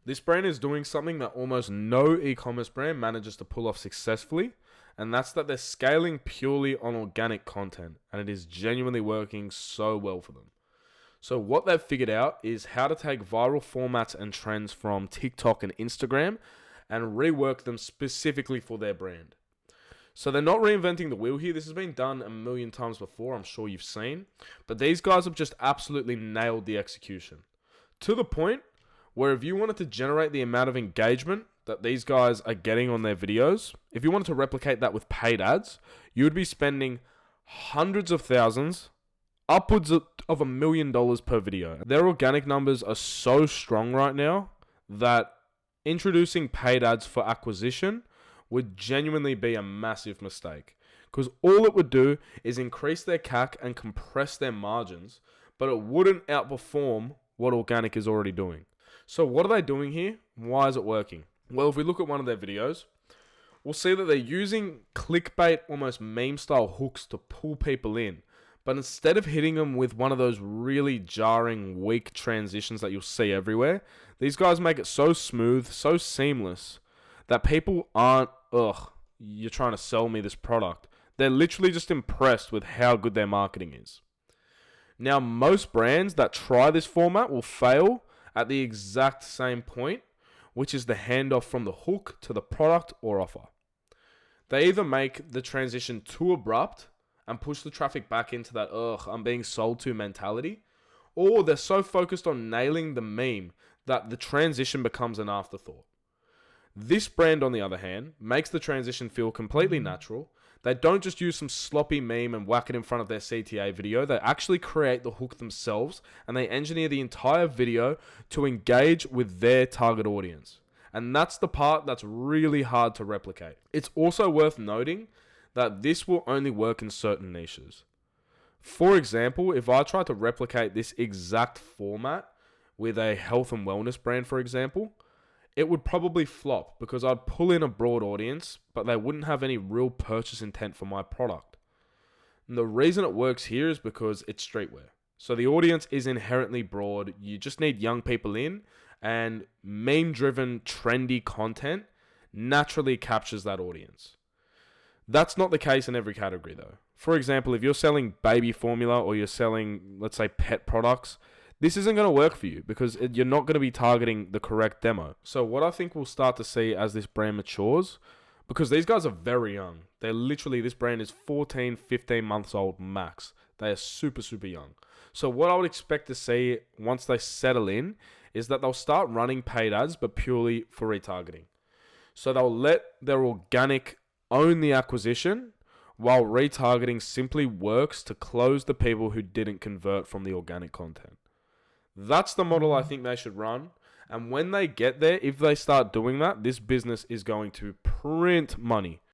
This brand is doing something that almost no e-commerce brand manages to pull off successfully, and that's that they're scaling purely on organic content, and it is genuinely working so well for them. So what they've figured out is how to take viral formats and trends from TikTok and Instagram and rework them specifically for their brand. So they're not reinventing the wheel here. This has been done a million times before, I'm sure you've seen. But these guys have just absolutely nailed the execution. To the point where if you wanted to generate the amount of engagement that these guys are getting on their videos, if you wanted to replicate that with paid ads, you would be spending hundreds of thousands, upwards of $1 million per video. Their organic numbers are so strong right now that introducing paid ads for acquisition would genuinely be a massive mistake, because all it would do is increase their CAC and compress their margins, but it wouldn't outperform what organic is already doing. So what are they doing here? Why is it working? Well, if we look at one of their videos, we'll see that they're using clickbait, almost meme style hooks to pull people in. But instead of hitting them with one of those really jarring, weak transitions that you'll see everywhere, these guys make it so smooth, so seamless, that people aren't, you're trying to sell me this product. They're literally just impressed with how good their marketing is. Now, most brands that try this format will fail at the exact same point, which is the handoff from the hook to the product or offer. They either make the transition too abrupt and push the traffic back into that, I'm being sold to mentality, or they're so focused on nailing the meme that the transition becomes an afterthought. This brand, on the other hand, makes the transition feel completely natural. They don't just use some sloppy meme and whack it in front of their CTA video. They actually create the hook themselves, and they engineer the entire video to engage with their target audience. And that's the part that's really hard to replicate. It's also worth noting that this will only work in certain niches. For example, if I try to replicate this exact format with a health and wellness brand, for example, it would probably flop because I'd pull in a broad audience, but they wouldn't have any real purchase intent for my product. And the reason it works here is because it's streetwear. So the audience is inherently broad. You just need young people in, and meme-driven, trendy content naturally captures that audience. That's not the case in every category though. For example, if you're selling baby formula or you're selling, let's say, pet products, this isn't going to work for you because you're not going to be targeting the correct demo. So what I think we'll start to see as this brand matures, because these guys are very young. They're literally, this brand is 14, 15 months old max. They are super, super young. So what I would expect to see once they settle in is that they'll start running paid ads, but purely for retargeting. So they'll let their organic own the acquisition, while retargeting simply works to close the people who didn't convert from the organic content. That's the model I think they should run. And when they get there, if they start doing that, this business is going to print money.